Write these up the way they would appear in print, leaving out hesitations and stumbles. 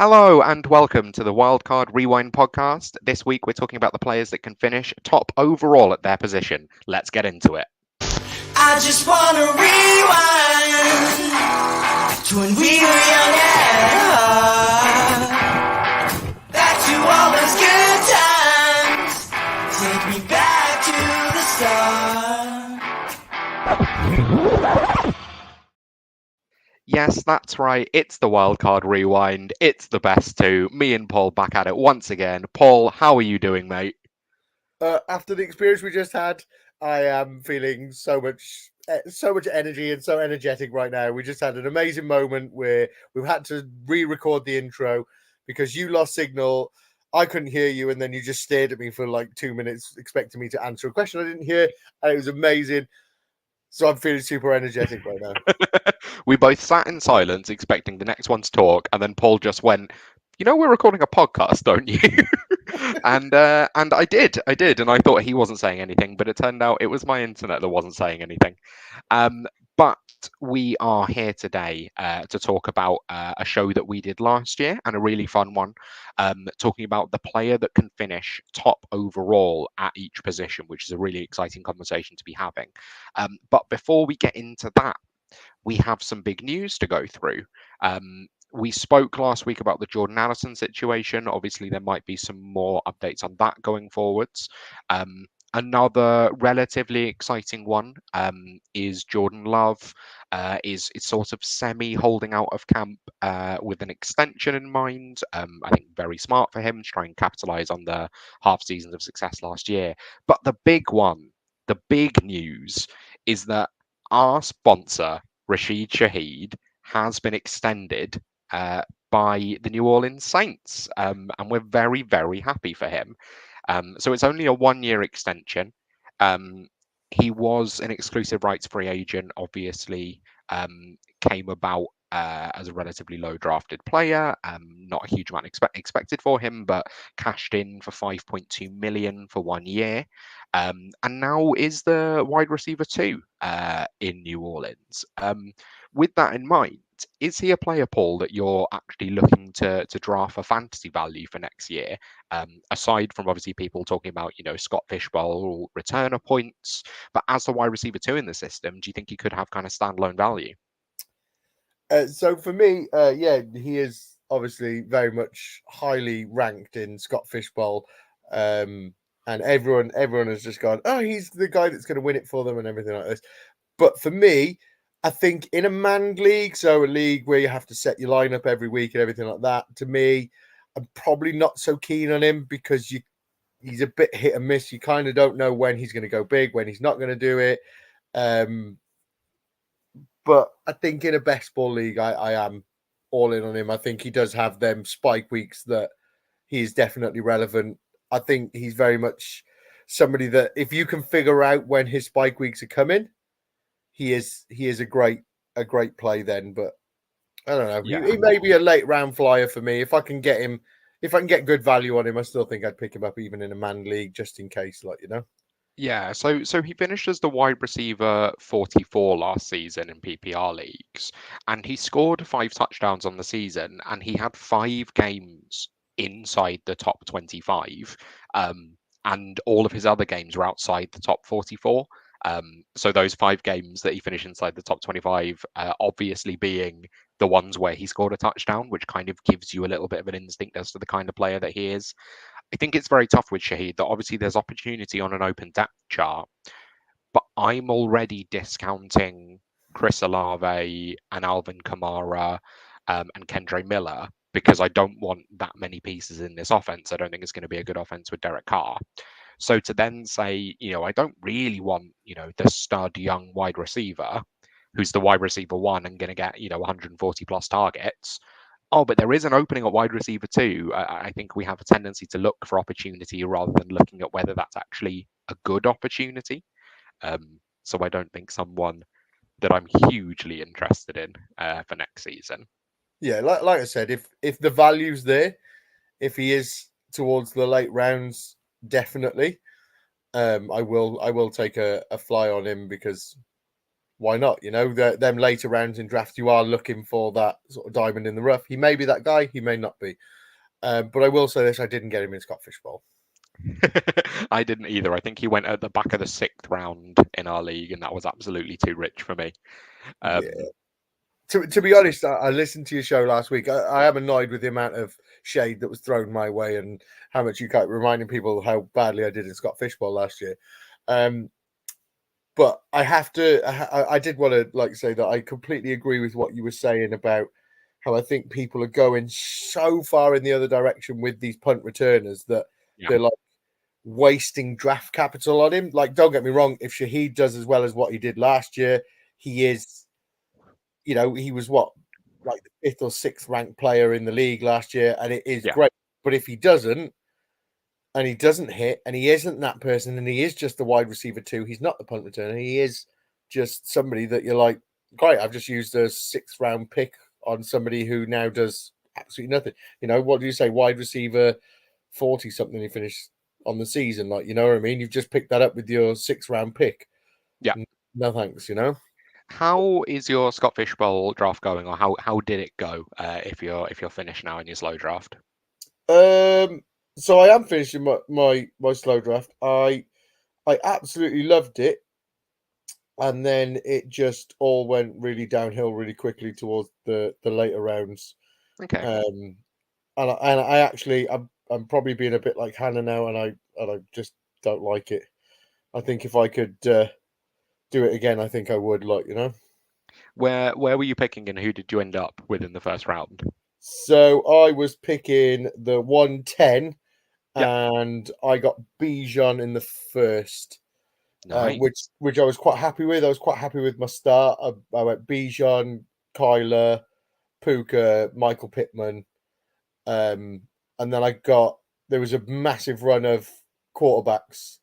Hello and welcome to the Wildcard Rewind podcast. This week we're talking about the players that can finish top overall at their position. Let's get into it. I just wanna rewind to when we were young and hard. Back to all those good times. Take me back to the start. Yes, that's right. It's the Wildcard Rewind. It's the best two. Me and Paul back at it once again. Paul, how are you doing, mate? After the experience we just had, I am feeling so much energy and so energetic right now. We just had an amazing moment where we've had to re-record the intro because you lost signal. I couldn't hear you, and then you just stared at me for like 2 minutes, expecting me to answer a question I didn't hear, and it was amazing. So I'm feeling super energetic right now. We both sat in silence expecting the next one to talk, and then Paul just went, we're recording a podcast, don't you? and I did, and I thought he wasn't saying anything, but it turned out it was my internet that wasn't saying anything. But we are here today to talk about a show that we did last year and a really fun one, talking about the player that can finish top overall at each position, which is a really exciting conversation to be having. But before we get into that, we have some big news to go through. We spoke last week about the Jordan Addison situation. Obviously, there might be some more updates on that going forwards. Another relatively exciting one is Jordan Love is sort of semi holding out of camp with an extension in mind. I think very smart for him to try and capitalize on the half seasons of success last year. But the big one, the big news is that our sponsor, Rashid Shaheed, has been extended by the New Orleans Saints, and we're very, very happy for him. So it's only a 1-year extension. He was an exclusive rights free agent, obviously, came about as a relatively low drafted player. Not a huge amount expected for him, but cashed in for 5.2 million for 1 year. And now is the wide receiver 2 in New Orleans. With that in mind, is he a player, Paul, that you're actually looking to draft for fantasy value for next year? Aside from obviously people talking about, Scott Fishbowl returner points, but as the wide receiver 2 in the system, do you think he could have kind of standalone value? So for me, he is obviously very much highly ranked in Scott Fishbowl. And everyone has just gone, oh, he's the guy that's going to win it for them and everything like this. But for me, I think in a manned league, so a league where you have to set your lineup every week and everything like that, to me, I'm probably not so keen on him because he's a bit hit and miss. You kind of don't know when he's going to go big, when he's not going to do it. But I think in a best ball league, I am all in on him. I think he does have them spike weeks that he is definitely relevant. I think he's very much somebody that if you can figure out when his spike weeks are coming, he is a great play then. But I don't know. Yeah. He may be a late round flyer for me. If I can get good value on him, I still think I'd pick him up even in a man league just in case, Yeah, so he finished as the wide receiver 44 last season in PPR leagues, and he scored 5 touchdowns on the season, and he had 5 games inside the top 25, and all of his other games were outside the top 44. So those 5 games that he finished inside the top 25, obviously being the ones where he scored a touchdown, which kind of gives you a little bit of an instinct as to the kind of player that he is. I think it's very tough with Shaheed that obviously there's opportunity on an open depth chart, but I'm already discounting Chris Olave and Alvin Kamara and Kendre Miller because I don't want that many pieces in this offense. I don't think it's going to be a good offense with Derek Carr. So to then say, I don't really want, the stud young wide receiver who's the wide receiver 1 and going to get, 140 plus targets. Oh, but there is an opening at wide receiver 2. I think we have a tendency to look for opportunity rather than looking at whether that's actually a good opportunity. So I don't think someone that I'm hugely interested in for next season. Yeah, like I said, if the value's there, if he is towards the late rounds, definitely. I will take a fly on him because why not? You know, them later rounds in drafts, you are looking for that sort of diamond in the rough. He may be that guy, he may not be. But I will say this: I didn't get him in Scott Fishbowl. I didn't either. I think he went at the back of the 6th round in our league, and that was absolutely too rich for me. Yeah. To be honest, I listened to your show last week. I am annoyed with the amount of shade that was thrown my way and how much you kept reminding people how badly I did in Scott Fishbowl last year. But I have to. I did want to say that I completely agree with what you were saying about how I think people are going so far in the other direction with these punt returners that they're like wasting draft capital on him. Like, don't get me wrong, if Shaheed does as well as what he did last year, he is, he was like the 5th or 6th ranked player in the league last year, and it is great. But if he doesn't, and he doesn't hit, and he isn't that person, and he is just the wide receiver 2, he's not the punt returner, he is just somebody that you're like, great, I've just used a 6th round pick on somebody who now does absolutely nothing. What do you say? Wide receiver 40 something he finished on the season. Like, you know what I mean? You've just picked that up with your 6th round pick. Yeah. No thanks, How is your Scott Fishbowl draft going, or how did it go? If you're finished now in your slow draft. So I am finishing my slow draft. I absolutely loved it. And then it just all went really downhill really quickly towards the later rounds. Okay. And I actually I'm probably being a bit like Hannah now, and I just don't like it. I think if I could do it again, I think I would. Where were you picking, and who did you end up with in the first round? So I was picking the 110, Yep. and I got Bijan in the first. Nice. Which I was quite happy with. I was quite happy with my start. I went Bijan, Kyler, Puka, Michael Pittman, and then there was a massive run of quarterbacks,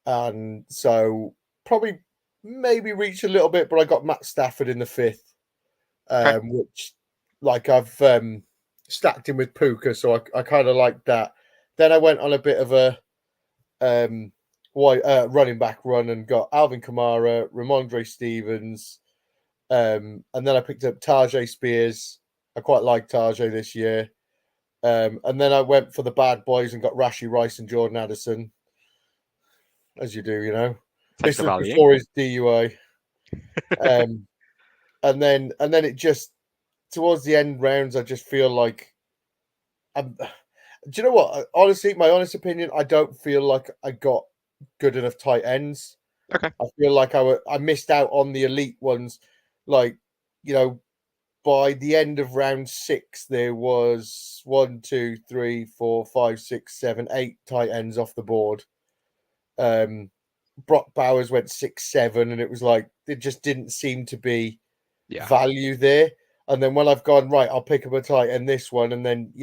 and so probably maybe reached a little bit, but I got Matt Stafford in the 5th, which I've stacked him with Puka, so I kind of like that. Then I went on a bit of a running back run and got Alvin Kamara, Ramondre Stevens, and then I picked up Tajay Spears. I quite like Tajay this year. And then I went for the bad boys and got Rashi Rice and Jordan Addison, as you do, Take This the was value. before his DUI. And then it just towards the end rounds, I just feel like do you know what? Honestly, my honest opinion, I don't feel like I got good enough tight ends. Okay. I feel like I missed out on the elite ones. Like, by the end of round 6, there was 1, 2, 3, 4, 5, 6, 7, 8 tight ends off the board. Brock Bowers went 6, 7, and it was like it just didn't seem to be value there. And then when I've gone right, I'll pick up a tight end this one, and then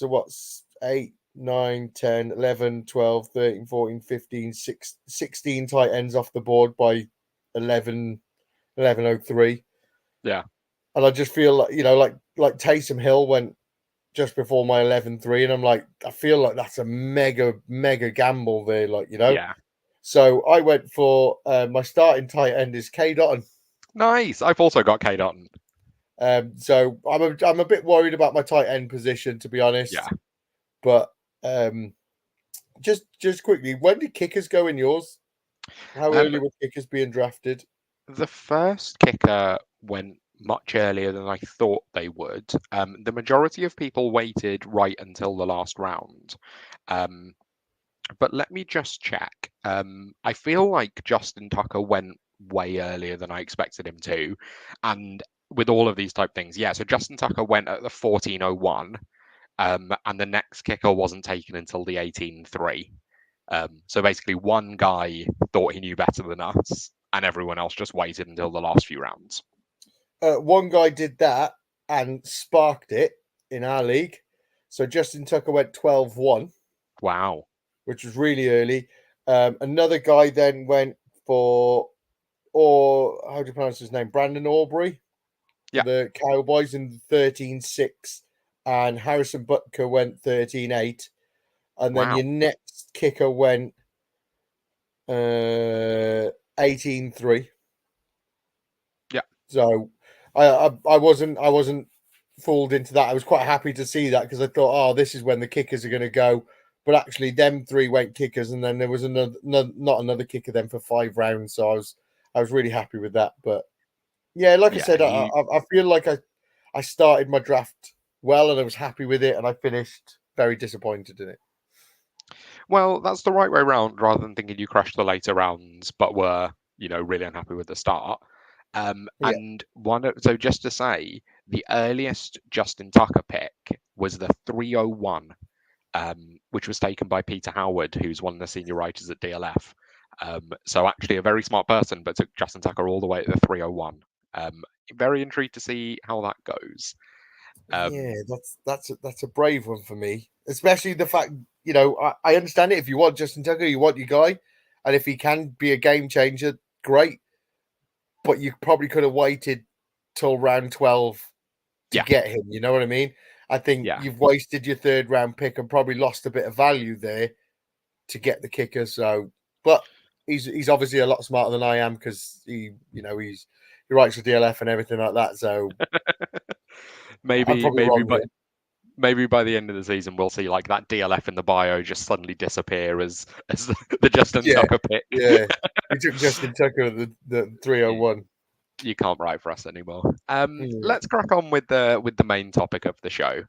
what's 8, 9, 10, 11, 12, 13, 14, 15, 16 tight ends off the board by 11:03. Yeah. And I just feel like Taysom Hill went just before my 11:3, and I'm like, I feel like that's a mega gamble there, Yeah. So I went for my starting tight end is K Dotton. Nice. I've also got K Dotton. So I'm a bit worried about my tight end position, to be honest. Yeah. But just quickly, when did kickers go in yours? How early were kickers being drafted? The first kicker went much earlier than I thought they would. The majority of people waited right until the last round. But let me just check. I feel like Justin Tucker went way earlier than I expected him to. And with all of these type things, so Justin Tucker went at the 14:01, and the next kicker wasn't taken until the 18:03. So basically, one guy thought he knew better than us, and everyone else just waited until the last few rounds. One guy did that and sparked it in our league. So Justin Tucker went 12:1. Wow. Which was really early. Another guy then went for, or how do you pronounce his name? Brandon Aubrey. Yeah. The Cowboys in 13:6. And Harrison Butker went 13:8. And then your next kicker went 8 18-3. Yeah. So I wasn't fooled into that. I was quite happy to see that because I thought, oh, this is when the kickers are going to go. But actually, them three went kickers, and then there was not another kicker then for 5 rounds. So I was really happy with that. But yeah, like I Yeah, said, I feel like I started my draft well, and I was happy with it, and I finished very disappointed in it. well, that's the right way round, rather than thinking you crashed the later rounds, but were, really unhappy with the start. Yeah, And so just to say, the earliest Justin Tucker pick was the 301, which was taken by Peter Howard, who's one of the senior writers at DLF. So actually a very smart person, but took Justin Tucker all the way at the 301. Very intrigued to see how that goes. yeah, that's a brave one for me, especially the fact I understand it. If you want Justin Tucker, you want your guy, and if he can be a game changer, great. But you probably could have waited till round 12 to Yeah, get him. You know what I mean? I think yeah. you've wasted your 3rd round pick and probably lost a bit of value there to get the kicker. So, but he's obviously a lot smarter than I am because he writes for DLF and everything like that. So I'm maybe probably maybe wrong by here. maybe by the end of the season we'll see like that DLF in the bio just suddenly disappear as the Justin Yeah, Tucker pick. yeah. We took Justin Tucker at the 301. You can't write for us anymore. Mm. Let's crack on with the main topic of the show.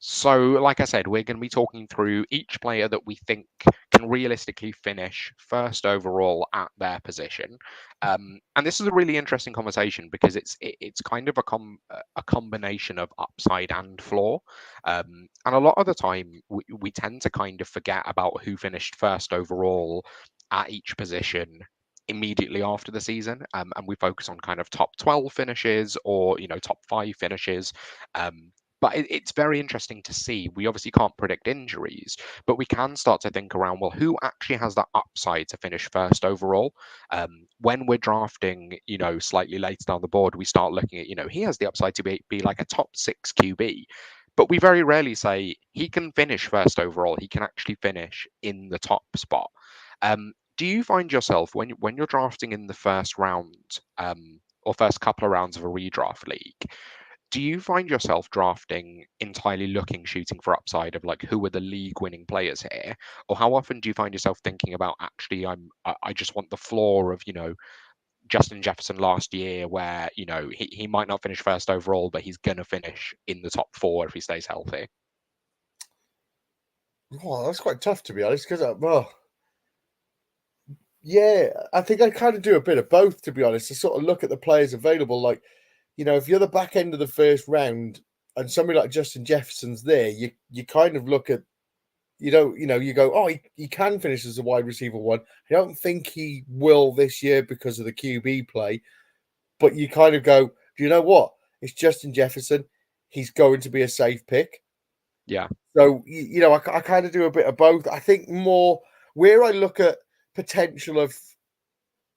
So like I said, we're going to be talking through each player that we think can realistically finish first overall at their position. And this is a really interesting conversation because it's kind of a combination of upside and floor. And a lot of the time we tend to kind of forget about who finished first overall at each position immediately after the season, and we focus on kind of top 12 finishes or top 5 finishes. But it's very interesting to see. We obviously can't predict injuries, but we can start to think around, well, who actually has that upside to finish first overall? When we're drafting, slightly later down the board, we start looking at, he has the upside to be like a top 6 QB. But we very rarely say he can finish first overall. He can actually finish in the top spot. Do you find yourself when you're drafting in the first round, or first couple of rounds of a redraft league, do you find yourself drafting entirely shooting for upside of like who are the league winning players here, or how often do you find yourself thinking about actually I just want the floor of Justin Jefferson last year, where he might not finish first overall, but he's gonna finish in the top 4 if he stays healthy? Oh, that's quite tough to be honest. Because yeah, I think I kind of do a bit of both, to be honest. To sort of look at the players available. Like, if you're the back end of the first round and somebody like Justin Jefferson's there, you kind of look at, you go, oh, he can finish as a wide receiver 1. I don't think he will this year because of the QB play, but you kind of go, do you know what? It's Justin Jefferson. He's going to be a safe pick. Yeah, So, I kind of do a bit of both. I think more where I look at potential of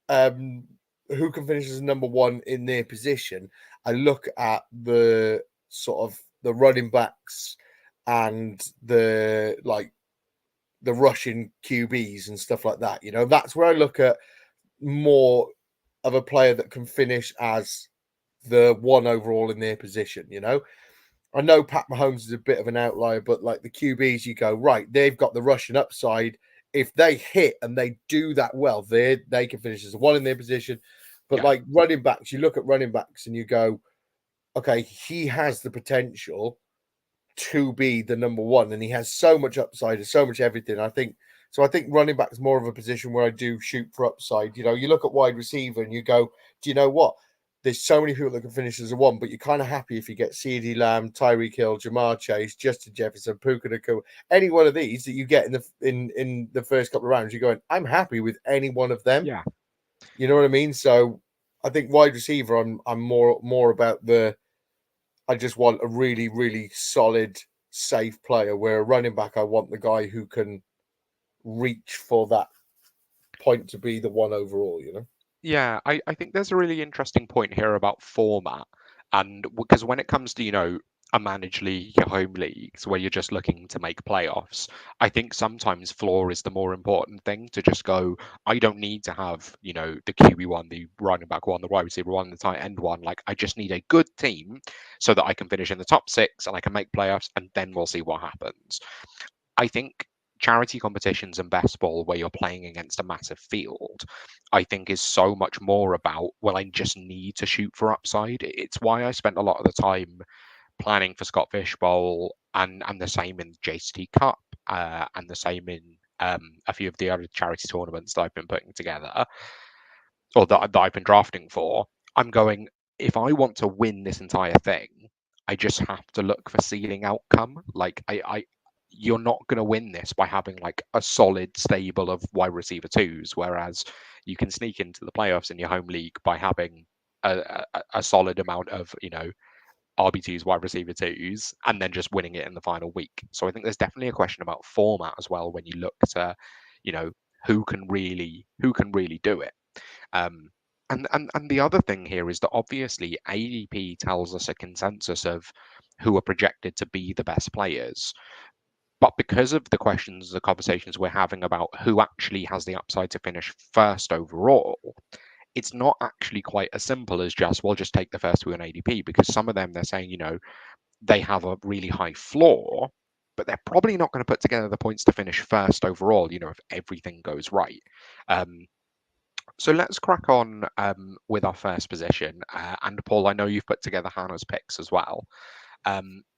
who can finish as number 1 in their position, I look at the sort of the running backs and the rushing QBs and stuff like that. That's where I look at more of a player that can finish as the 1 overall in their position. I know Pat Mahomes is a bit of an outlier, but like the QBs, you go, right, they've got the rushing upside. If they hit and they do that well, they can finish as 1 in their position. But yeah, like running backs, you look at running backs and you go, okay, he has the potential to be the number 1, and he has so much upside and so much everything. I think running back is more of a position where I do shoot for upside. You look at wide receiver and you go, do you know what? There's so many people that can finish as a 1, but you're kind of happy if you get CeeDee Lamb, Tyreek Hill, Jamar Chase, Justin Jefferson, Puka Nacua, any one of these that you get in the first couple of rounds. You're going, I'm happy with any one of them. yeah. You know what I mean? So I think wide receiver, I'm more about I just want a really, really solid, safe player. Where a running back, I want the guy who can reach for that point to be the 1 overall. Yeah, I think there's a really interesting point here about format. And because when it comes to, a managed league, your home leagues, where you're just looking to make playoffs, I think sometimes floor is the more important thing. To just go, I don't need to have, the QB1, the running back one, the wide receiver one, the tight end one. Like, I just need a good team so that I can finish in the top 6 and I can make playoffs, and then we'll see what happens. I think charity competitions and best ball, where you're playing against a massive field, I think is so much more about, well, I just need to shoot for upside. It's why I spent a lot of the time planning for Scott Fish Bowl, and the same in JCT Cup, and the same in a few of the other charity tournaments that I've been putting together, or that I've been drafting for. I'm going, if I want to win this entire thing, I just have to look for ceiling outcome. Like, you're not going to win this by having like a solid stable of wide receiver 2s, whereas you can sneak into the playoffs in your home league by having a solid amount of RB2s, wide receiver 2s, and then just winning it in the final week. So I think there's definitely a question about format as well when you look to, who can really do it. And the other thing here is that obviously ADP tells us a consensus of who are projected to be the best players. But because of the questions, the conversations we're having about who actually has the upside to finish first overall, it's not actually quite as simple as just, well, just take the first two in ADP, because some of them, they're saying, they have a really high floor, but they're probably not going to put together the points to finish first overall, if everything goes right. So let's crack on with our first position. And Paul, I know you've put together Hannah's picks as well.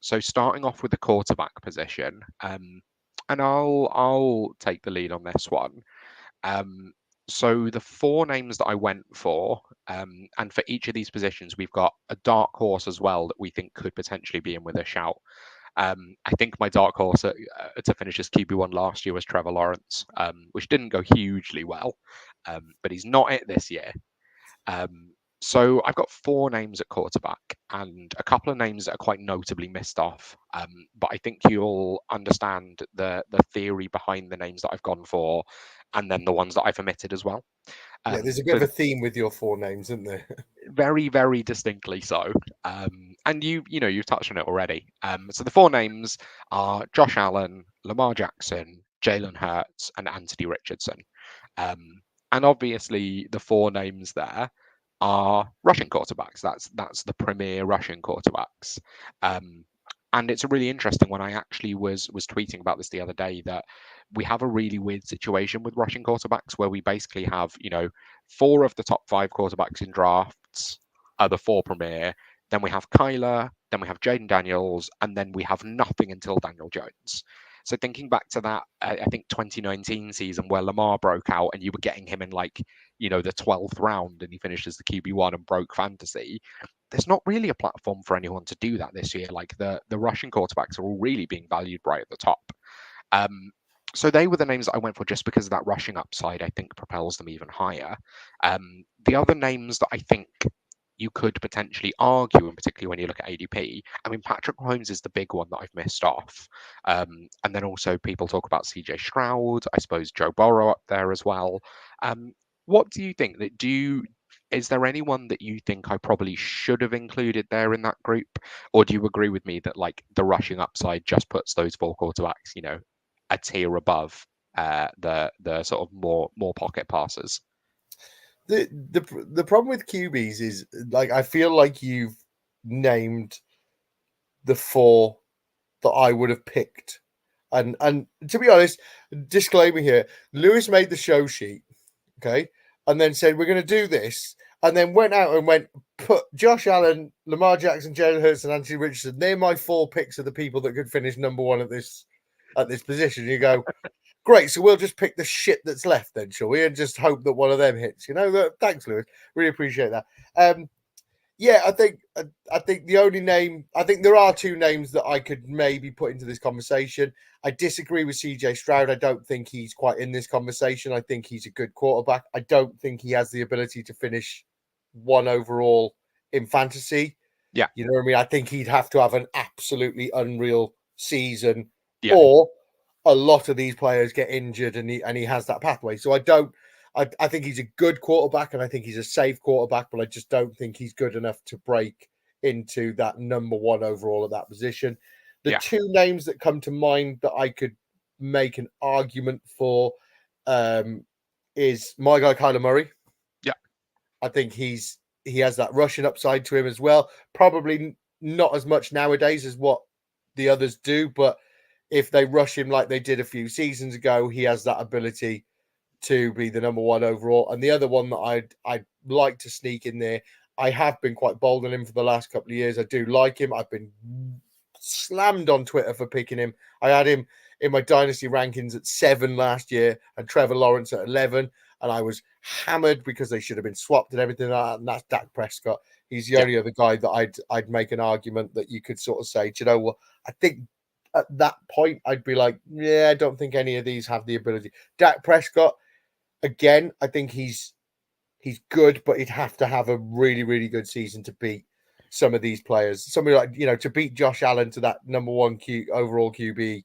So starting off with the quarterback position, and I'll take the lead on this one. So the 4 names that I went for, and for each of these positions, we've got a dark horse as well that we think could potentially be in with a shout. I think my dark horse to finish as QB1 last year was Trevor Lawrence, which didn't go hugely well, but he's not it this year. So I've got 4 names at quarterback and a couple of names that are quite notably missed off. But I think you'll understand the theory behind the names that I've gone for, and then the ones that I've omitted as well. Yeah, there's a bit of a theme with your 4 names, isn't there? Very, very distinctly so. And you've touched on it already. So the 4 names are Josh Allen, Lamar Jackson, Jalen Hurts, and Anthony Richardson. And obviously the 4 names there are rushing quarterbacks. That's the premier rushing quarterbacks. And it's a really interesting one. I actually was tweeting about this the other day, that we have a really weird situation with rushing quarterbacks where we basically have, 4 of the top 5 quarterbacks in drafts are the 4 premier. Then we have Kyler, then we have Jaden Daniels, and then we have nothing until Daniel Jones. So thinking back to that, I think 2019 season where Lamar broke out and you were getting him in like, the 12th round and he finished as the QB1 and broke fantasy. There's not really a platform for anyone to do that this year. Like the rushing quarterbacks are all really being valued right at the top. So they were the names that I went for just because of that rushing upside, I think propels them even higher. The other names that I think you could potentially argue, and particularly when you look at ADP, I mean, Patrick Mahomes is the big one that I've missed off. And then also people talk about CJ Stroud, I suppose Joe Burrow up there as well. What do you think? Is there anyone that you think I probably should have included there in that group? Or do you agree with me that like the rushing upside just puts those 4 quarterbacks, a tier above the sort of more pocket passes? The problem with QBs is, like, I feel like you've named the 4 that I would have picked. And to be honest, disclaimer here, Lewis made the show sheet, okay, and then said, we're going to do this, and then went out and put Josh Allen, Lamar Jackson, Jalen Hurts, and Anthony Richardson. They're my 4 picks of the people that could finish number 1 at this position. You go, great, so we'll just pick the shit that's left then, shall we? And just hope that one of them hits. Thanks, Lewis. Really appreciate that. Yeah, I think the only name, I think there are 2 names that I could maybe put into this conversation. I disagree with CJ Stroud. I don't think he's quite in this conversation. I think he's a good quarterback. I don't think he has the ability to finish 1 overall in fantasy. Yeah. You know what I mean? I think he'd have to have an absolutely unreal season, Yeah. or a lot of these players get injured and he has that pathway. So I think he's a good quarterback and I think he's a safe quarterback, but I just don't think he's good enough to break into that number one overall at that position. The Yeah. two names that come to mind that I could make an argument for is my guy Kyler Murray. Yeah. I think he has that rushing upside to him as well. Probably not as much nowadays as what the others do, but if they rush him like they did a few seasons ago, he has that ability to be the number one overall. And the other one that I'd like to sneak in there, I have been quite bold on him for the last couple of years. I do like him. I've been slammed on Twitter for picking him. I had him in my dynasty rankings at 7 last year and Trevor Lawrence at 11. And I was hammered because they should have been swapped and everything like that. And that's Dak Prescott. He's the only other guy that I'd make an argument that you could sort of say, do you know what? I think at that point I'd be like, yeah, I don't think any of these have the ability. Dak Prescott, again, I think he's good, but he'd have to have a really, really good season to beat some of these players. Somebody like, to beat Josh Allen to that number one overall QB.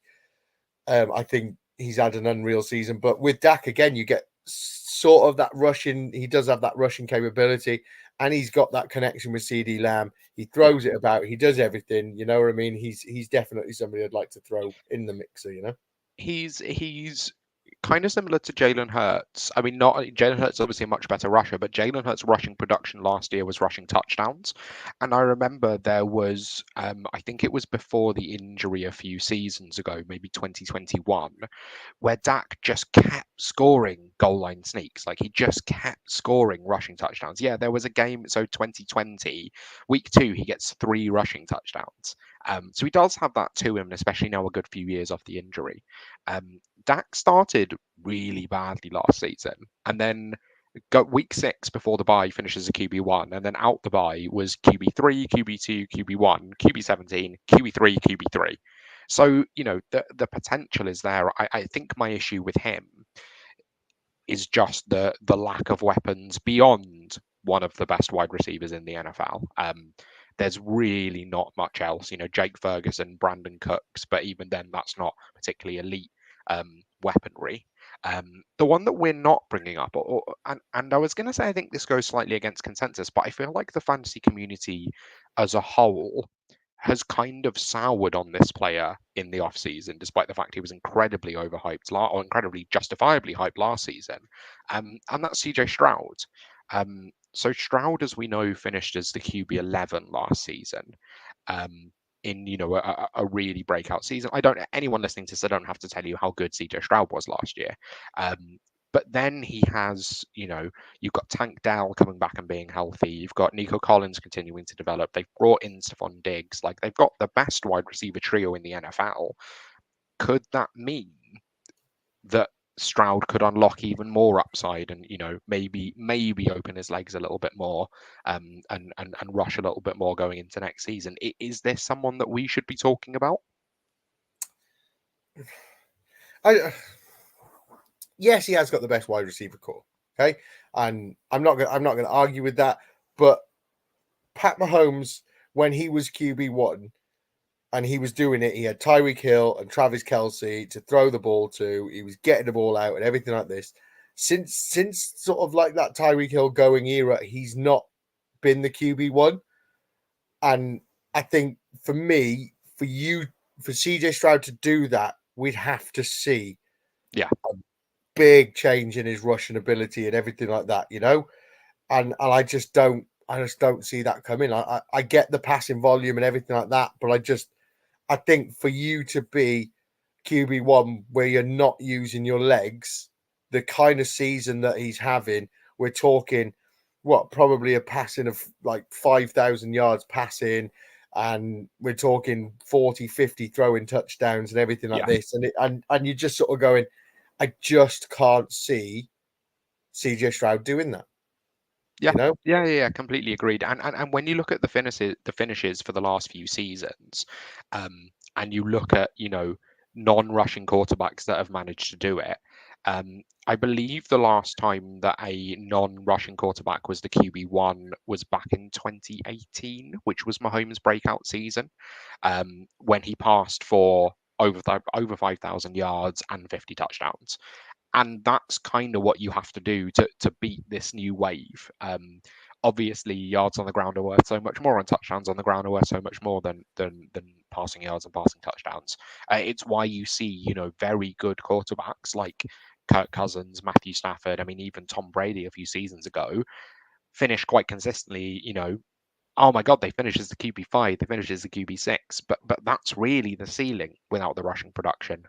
I think he's had an unreal season. But with Dak, again, you get sort of that rushing. He does have that rushing capability, and he's got that connection with CD Lamb. He throws it about. He does everything. You know what I mean? He's definitely somebody I'd like to throw in the mixer. He's kind of similar to Jalen Hurts. I mean, not Jalen Hurts is obviously a much better rusher, but Jalen Hurts' rushing production last year was rushing touchdowns. And I remember there was, I think it was before the injury a few seasons ago, maybe 2021, where Dak just kept scoring goal line sneaks. Like he just kept scoring rushing touchdowns. Yeah, there was a game, so 2020, week 2, he gets 3 rushing touchdowns. So he does have that to him, especially now a good few years off the injury. Dak started really badly last season, and then got week 6 before the bye finishes a QB1, and then out the bye was QB3, QB2, QB1, QB17, QB3, QB3. So the potential is there. I think my issue with him is just the lack of weapons beyond one of the best wide receivers in the NFL. There's really not much else. Jake Ferguson, Brandon Cooks, but even then, that's not particularly elite weaponry. The one that we're not bringing up, and I was going to say I think this goes slightly against consensus, but I feel like the fantasy community as a whole has kind of soured on this player in the offseason, despite the fact he was incredibly overhyped or incredibly justifiably hyped last season. And that's CJ Stroud. So Stroud, as we know, finished as the QB 11 last season. In a really breakout season. Anyone listening to this, I don't have to tell you how good CJ Stroud was last year. But then he has, you've got Tank Dell coming back and being healthy. You've got Nico Collins continuing to develop. They've brought in Stephon Diggs. Like they've got the best wide receiver trio in the NFL. Could that mean that Stroud could unlock even more upside and maybe open his legs a little bit more and rush a little bit more going into next season? Is there someone that we should be talking about? Yes, he has got the best wide receiver core. Okay, and I'm not going to argue with that. But Pat Mahomes, when he was QB1 and he was doing it, he had Tyreek Hill and Travis Kelce to throw the ball to. He was getting the ball out and everything like this. Since sort of like that Tyreek Hill going era, he's not been the QB1. And I think for CJ Stroud to do that, we'd have to see a big change in his rushing ability and everything like that, and I just don't see that coming. I get the passing volume and everything like that, but I think for you to be QB1 where you're not using your legs, the kind of season that he's having, we're talking probably a passing of like 5,000 yards passing, and we're talking 40, 50 throwing touchdowns and everything like this. And you're just sort of going, I just can't see CJ Stroud doing that. Yeah, completely agreed. And when you look at the finishes for the last few seasons, and you look at non-rushing quarterbacks that have managed to do it, I believe the last time that a non-rushing quarterback was the QB1 was back in 2018, which was Mahomes' breakout season, when he passed for over 5,000 yards and 50 touchdowns. And that's kind of what you have to do to beat this new wave. Obviously, yards on the ground are worth so much more, and touchdowns on the ground are worth so much more than passing yards and passing touchdowns. It's why you see, very good quarterbacks like Kirk Cousins, Matthew Stafford. I mean, even Tom Brady a few seasons ago finished quite consistently. Oh my God, they finished as the QB5, they finished as the QB6, but that's really the ceiling without the rushing production.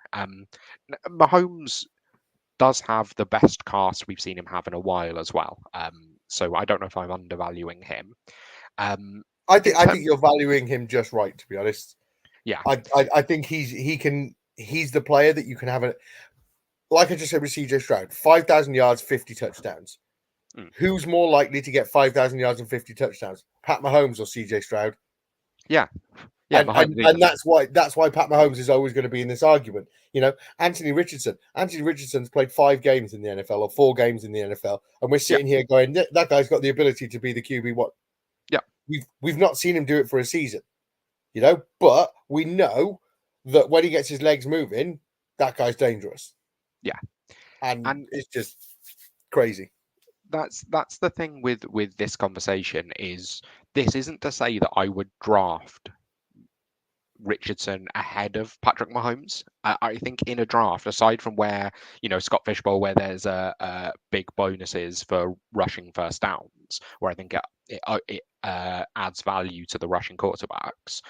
Mahomes does have the best cast we've seen him have in a while as well. So I don't know if I'm undervaluing him. I think you're valuing him just right, to be honest. Yeah. I think he's the player that you can have like I just said with CJ Stroud, 5,000 yards, 50 touchdowns. Who's more likely to get 5,000 yards and 50 touchdowns? Pat Mahomes or CJ Stroud? Yeah. And that's why Pat Mahomes is always going to be in this argument. Anthony Richardson's played 5 games in the NFL or 4 games in the NFL, and we're sitting here going, that guy's got the ability to be the QB1. Yeah. We've not seen him do it for a season, but we know that when he gets his legs moving, that guy's dangerous. Yeah. And it's just crazy. That's the thing with this conversation is this isn't to say that I would draft Richardson ahead of Patrick Mahomes. I think in a draft, aside from where Scott Fishbowl, where there's a big bonuses for rushing first downs, where I think it adds value to the rushing quarterbacks,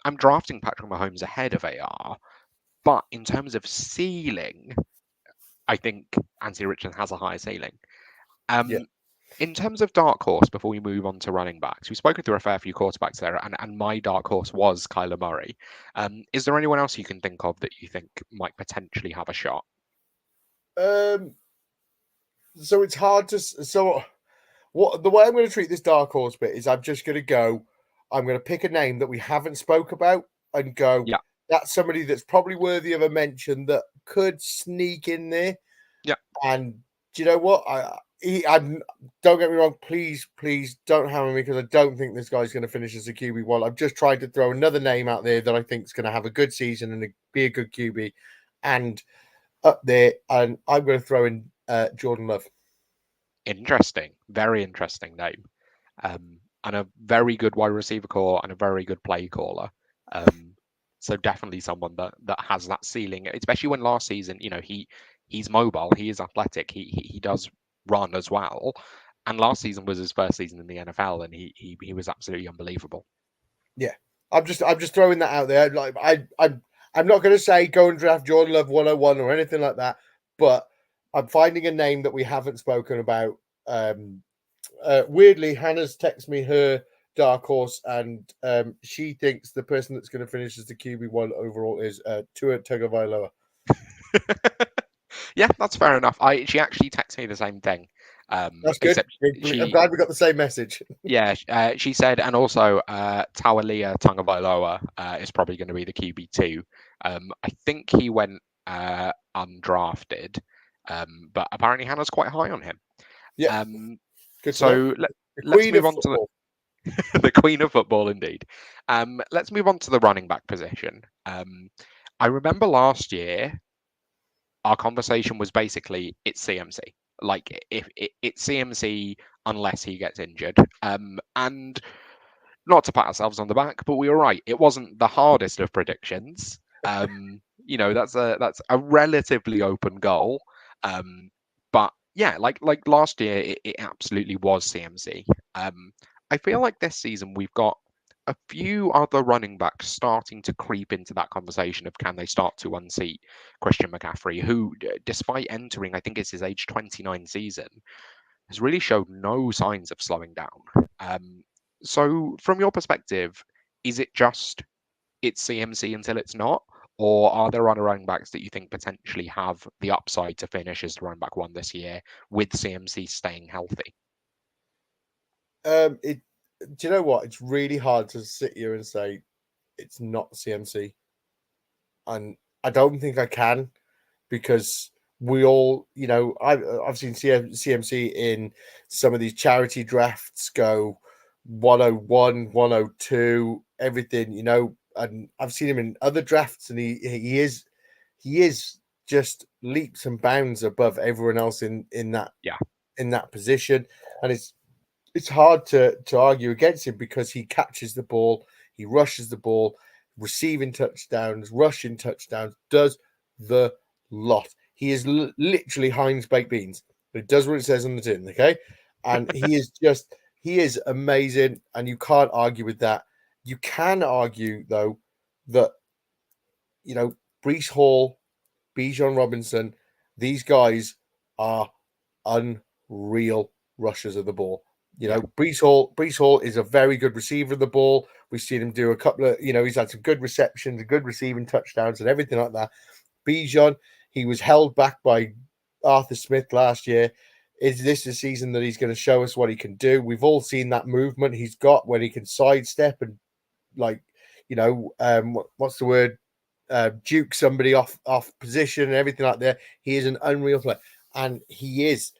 I'm drafting Patrick Mahomes ahead of AR. But in terms of ceiling, I think Anthony Richardson has a higher ceiling. In terms of dark horse, before we move on to running backs, we've spoken through a fair few quarterbacks there, and my dark horse was Kyler Murray. Is there anyone else you can think of that you think might potentially have a shot? So it's hard to. So the way I'm going to treat this dark horse bit is I'm going to pick a name that we haven't spoke about and go, that's somebody that's probably worthy of a mention that could sneak in there. Yeah. And do you know what? Don't get me wrong. Please don't hammer me because I don't think this guy's going to finish as a QB1. I've just tried to throw another name out there that I think is going to have a good season and be a good QB, and up there, and I'm going to throw in Jordan Love. Interesting, very interesting name, and a very good wide receiver core and a very good play caller. So definitely someone that has that ceiling, especially when last season, he's mobile, he is athletic, he does run as well, and last season was his first season in the NFL, and he was absolutely unbelievable. Yeah, I'm just throwing that out there. Like I'm not going to say go and draft Jordan Love 101 or anything like that, but I'm finding a name that we haven't spoken about. Weirdly, Hannah's texted me her dark horse, and she thinks the person that's going to finish as the QB1 overall is Tua Tagovailoa. Yeah, that's fair enough. She actually texted me the same thing. That's good. I'm glad we got the same message. Yeah, she said, and also Tawalia Tagovailoa is probably going to be the QB2. I think he went undrafted, but apparently Hannah's quite high on him. Yeah. So let's move on to the queen of football, indeed. Let's move on to the running back position. I remember last year, our conversation was basically it's CMC. Like if it's CMC unless he gets injured. And not to pat ourselves on the back, but we were right. It wasn't the hardest of predictions. That's a relatively open goal. But yeah, like last year, it absolutely was CMC. I feel like this season we've got a few other running backs starting to creep into that conversation of can they start to unseat Christian McCaffrey, who, despite entering, I think it's his age 29 season, has really showed no signs of slowing down. So from your perspective, is it just it's CMC until it's not? Or are there other running backs that you think potentially have the upside to finish as the running back one this year with CMC staying healthy? Do you know what? It's really hard to sit here and say it's not CMC. And I don't think I can, because we all, I've seen CMC in some of these charity drafts go 101, 102, everything, and I've seen him in other drafts, and he is just leaps and bounds above everyone else in that position. And it's hard to argue against him because he catches the ball, he rushes the ball, receiving touchdowns, rushing touchdowns, does the lot. He is literally Heinz baked beans. But it does what it says on the tin, okay? And he is amazing, and you can't argue with that. You can argue though that Brees Hall, Bijan Robinson, these guys are unreal rushers of the ball. Brees Hall is a very good receiver of the ball. We've seen him do a couple of, he's had some good receptions, good receiving touchdowns, and everything like that. Bijan, he was held back by Arthur Smith last year. Is this the season that he's going to show us what he can do? We've all seen that movement he's got when he can sidestep and what's the word? Duke somebody off position and everything like that. He is an unreal player, and these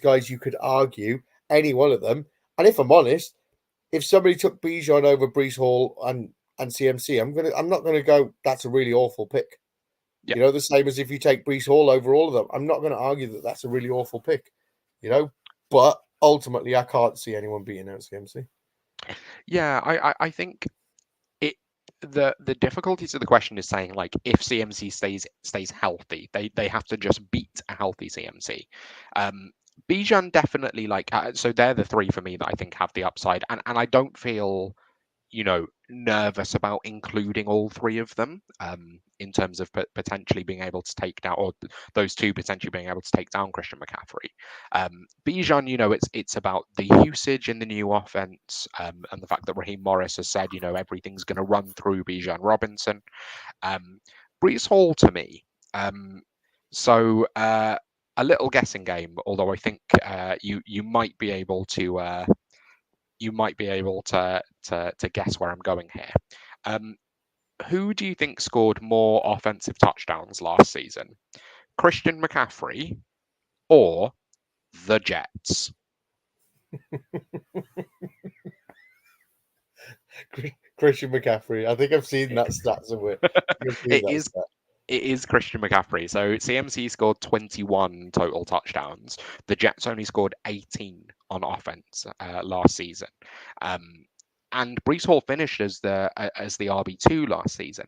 guys, you could argue any one of them. And if I'm honest, if somebody took Bijan over Brees Hall and CMC, I'm not gonna go, that's a really awful pick. Yeah. The same as if you take Brees Hall over all of them. I'm not going to argue that that's a really awful pick. But ultimately, I can't see anyone beating out CMC. Yeah, I think the difficulties of the question is saying, like, if CMC stays healthy, they have to just beat a healthy CMC. Bijan definitely, so they're the three for me that I think have the upside, and I don't feel nervous about including all three of them in terms of potentially being able to take down, or those two potentially being able to take down Christian McCaffrey. Bijan, it's about the usage in the new offense, and the fact that Raheem Morris has said, everything's going to run through Bijan Robinson. Brees Hall to me. So a little guessing game, although I think you might be able to. You might be able to guess where I'm going here. Who do you think scored more offensive touchdowns last season? Christian McCaffrey or the Jets? Christian McCaffrey. I think I've seen that stat somewhere. It is Christian McCaffrey. So CMC scored 21 total touchdowns. The Jets only scored 18 on offense last season. And Brees Hall finished as the RB2 last season,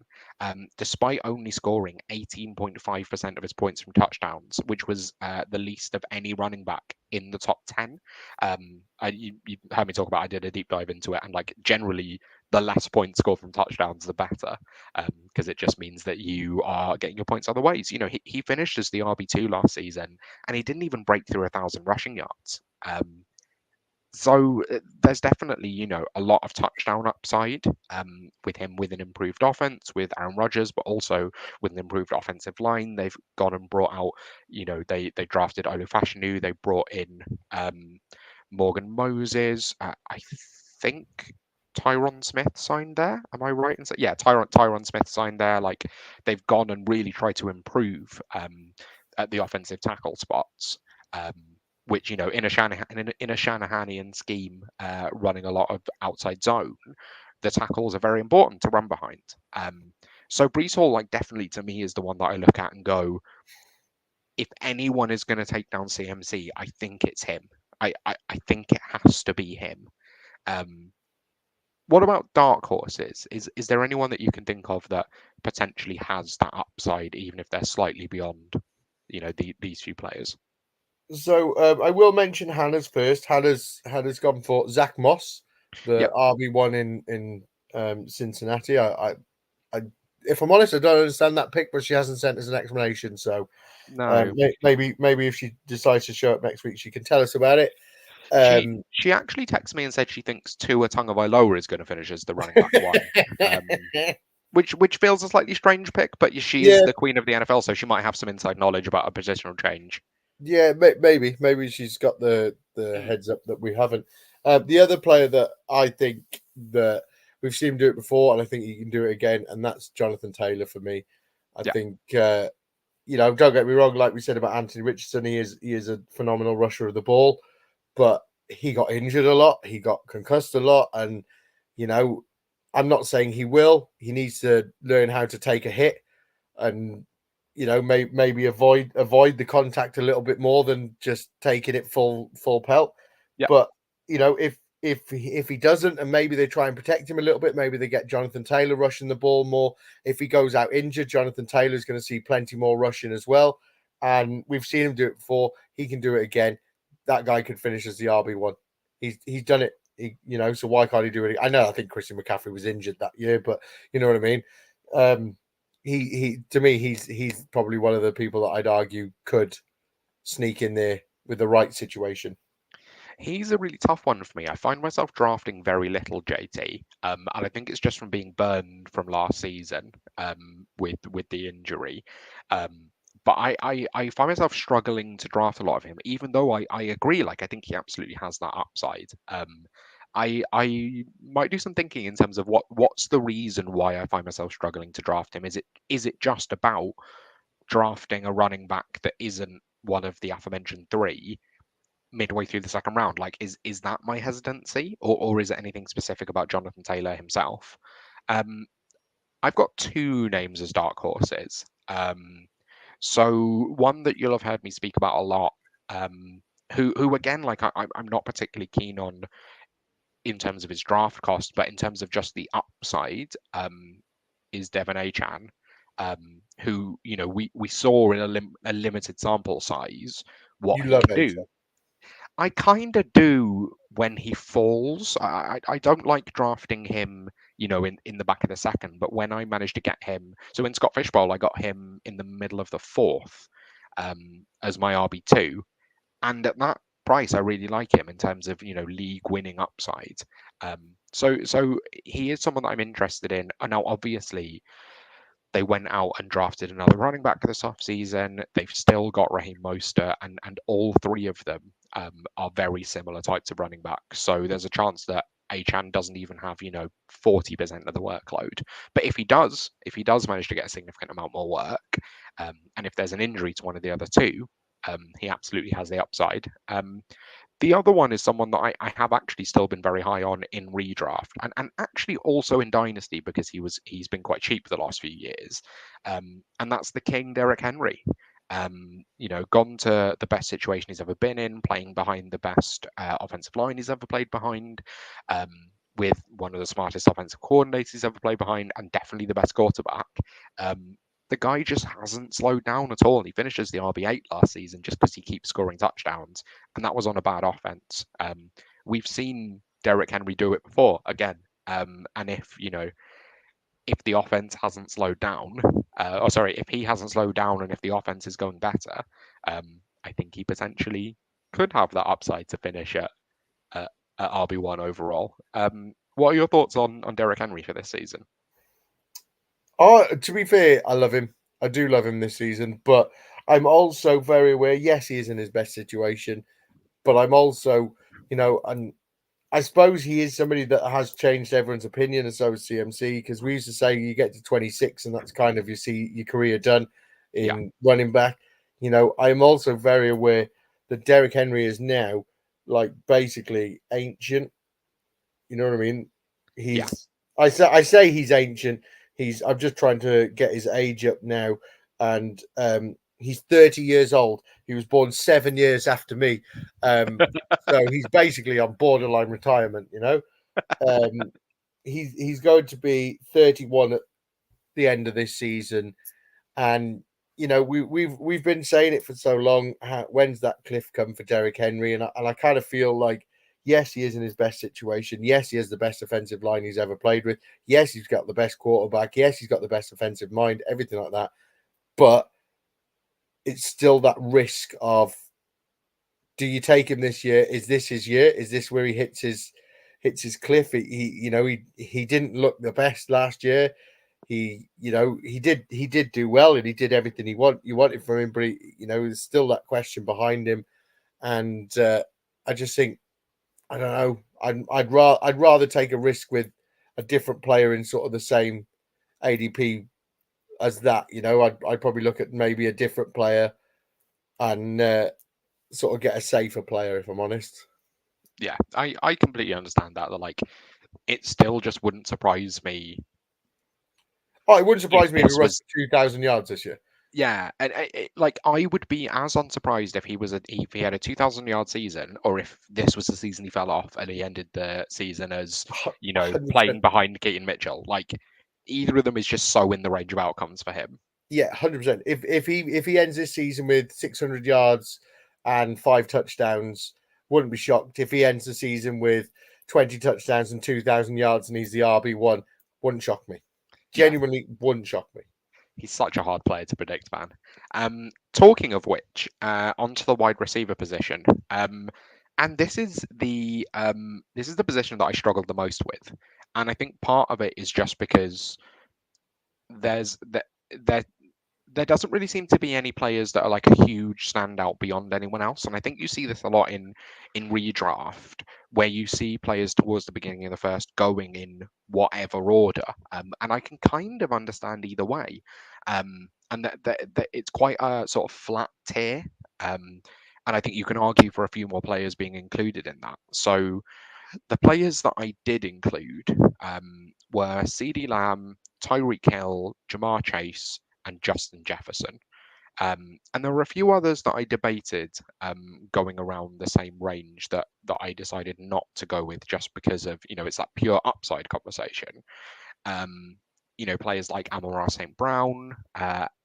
despite only scoring 18.5% of his points from touchdowns, which was the least of any running back in the top 10. You heard me talk about, I did a deep dive into it, and generally the less points scored from touchdowns, the better, because it just means that you are getting your points other ways. He finished as the RB2 last season, and he didn't even break through 1,000 rushing yards. So there's definitely, a lot of touchdown upside with him, with an improved offense, with Aaron Rodgers, but also with an improved offensive line. They've gone and brought out, they drafted Olufashinu. They brought in Morgan Moses. I think Tyron Smith signed there. Am I right? And so, yeah, Tyron Smith signed there. They've gone and really tried to improve at the offensive tackle spots. Which, in a Shanahanian scheme, running a lot of outside zone, the tackles are very important to run behind. So Brees Hall, definitely to me, is the one that I look at and go, if anyone is going to take down CMC, I think it's him. I think it has to be him. What about dark horses? Is there anyone that you can think of that potentially has that upside, even if they're slightly beyond, these few players? So I will mention Hannah's first. Hannah's gone for Zach Moss, the RB1 in Cincinnati. I, if I'm honest, I don't understand that pick, but she hasn't sent us an explanation. So no, maybe if she decides to show up next week, she can tell us about it. She actually texted me and said she thinks Tua Tagovailoa is going to finish as the running back one. Which feels a slightly strange pick, but she is the queen of the NFL, so she might have some inside knowledge about a positional change. Yeah, maybe she's got the heads up that we haven't. The other player that I think that we've seen him do it before, and I think he can do it again, and that's Jonathan Taylor for me. I think don't get me wrong, like we said about Anthony Richardson, he is a phenomenal rusher of the ball, but he got injured a lot, he got concussed a lot, and I'm not saying he will. He needs to learn how to take a hit and maybe avoid the contact a little bit more than just taking it full pelt. Yeah. But if he doesn't, and maybe they try and protect him a little bit, maybe they get Jonathan Taylor rushing the ball more. If he goes out injured, Jonathan Taylor's going to see plenty more rushing as well. And we've seen him do it before. He can do it again. That guy could finish as the RB1. He's done it. So why can't he do it? I know. I think Christian McCaffrey was injured that year, but you know what I mean. He to me, he's probably one of the people that I'd argue could sneak in there with the right situation. He's a really tough one for me. I find myself drafting very little JT, and I think it's just from being burned from last season with the injury. But I find myself struggling to draft a lot of him, even though I agree. Like I think he absolutely has that upside. I might do some thinking in terms of what's the reason why I find myself struggling to draft him. Is it just about drafting a running back that isn't one of the aforementioned three midway through the second round? Like, is that my hesitancy, or is it anything specific about Jonathan Taylor himself? I've got two names as dark horses. So one that you'll have heard me speak about a lot, who again, like I'm not particularly keen on in terms of his draft cost, but in terms of just the upside, is Devon Achan, who we saw in a limited sample size what You he love can it. do. I kind of do when he falls. I don't like drafting him, in the back of the second. But when I managed to get him, so in Scott Fishbowl, I got him in the middle of the fourth as my RB2, and at that price, I really like him in terms of league winning upside. So he is someone that I'm interested in. And now, obviously, they went out and drafted another running back this offseason. They've still got Raheem Mostert, and all three of them are very similar types of running backs. So there's a chance that Achan doesn't even have 40% of the workload. But if he does manage to get a significant amount more work, and if there's an injury to one of the other two, he absolutely has the upside. The other one is someone that I have actually still been very high on in redraft, and actually also in Dynasty because he's been quite cheap the last few years, and that's the King Derrick Henry. Gone to the best situation he's ever been in, playing behind the best offensive line he's ever played behind, with one of the smartest offensive coordinators he's ever played behind, and definitely the best quarterback. The guy just hasn't slowed down at all. He finishes the RB8 last season just because he keeps scoring touchdowns, and that was on a bad offense. We've seen Derrick Henry do it before again, and if the offense hasn't slowed down, if he hasn't slowed down, and if the offense is going better, I think he potentially could have that upside to finish at RB1 overall. What are your thoughts on Derrick Henry for this season? Oh, to be fair, I love him. I do love him this season, but I'm also very aware. Yes, he is in his best situation, but I'm also, and I suppose he is somebody that has changed everyone's opinion, and so is CMC. Because we used to say you get to 26, and that's kind of your career done in running back. I'm also very aware that Derrick Henry is now like basically ancient. You know what I mean? I say he's ancient. I'm just trying to get his age up now, and he's 30 years old. He was born 7 years after me, so he's basically on borderline retirement. He's going to be 31 at the end of this season, and we've been saying it for so long. When's that cliff come for Derrick Henry? And I kind of feel like, yes, he is in his best situation. Yes, he has the best offensive line he's ever played with. Yes, he's got the best quarterback. Yes, he's got the best offensive mind, everything like that. But it's still that risk of, do you take him this year? Is this his year? Is this where he hits his cliff? He didn't look the best last year. He did do well, and he did everything you wanted from him, but there's still that question behind him. And I just think, I don't know. I'd rather take a risk with a different player in sort of the same ADP as that. I'd probably look at maybe a different player and sort of get a safer player, if I'm honest. Yeah, I completely understand that. Like, it still just wouldn't surprise me. Oh, it wouldn't surprise me if he this rushed 2,000 yards this year. Yeah, and like I would be as unsurprised if if he had a 2,000-yard season, or if this was the season he fell off and he ended the season as playing 100%. behind Keaton Mitchell. Like either of them is just so in the range of outcomes for him. Yeah, 100%. If he ends this season with 600 yards and 5 touchdowns, wouldn't be shocked. If he ends the season with 20 touchdowns and 2,000 yards and he's the RB1, wouldn't shock me. Genuinely wouldn't shock me. He's such a hard player to predict, man. Talking of which, onto the wide receiver position. And this is the position that I struggled the most with, and I think part of it is just because there doesn't really seem to be any players that are like a huge standout beyond anyone else. And I think you see this a lot in redraft, where you see players towards the beginning of the first going in whatever order. And I can kind of understand either way. And that it's quite a sort of flat tier. And I think you can argue for a few more players being included in that. So the players that I did include were CeeDee Lamb, Tyreek Hill, Jamar Chase, and Justin Jefferson. And there were a few others that I debated going around the same range that I decided not to go with just because of, it's that pure upside conversation. Players like Amon-Ra St. Brown,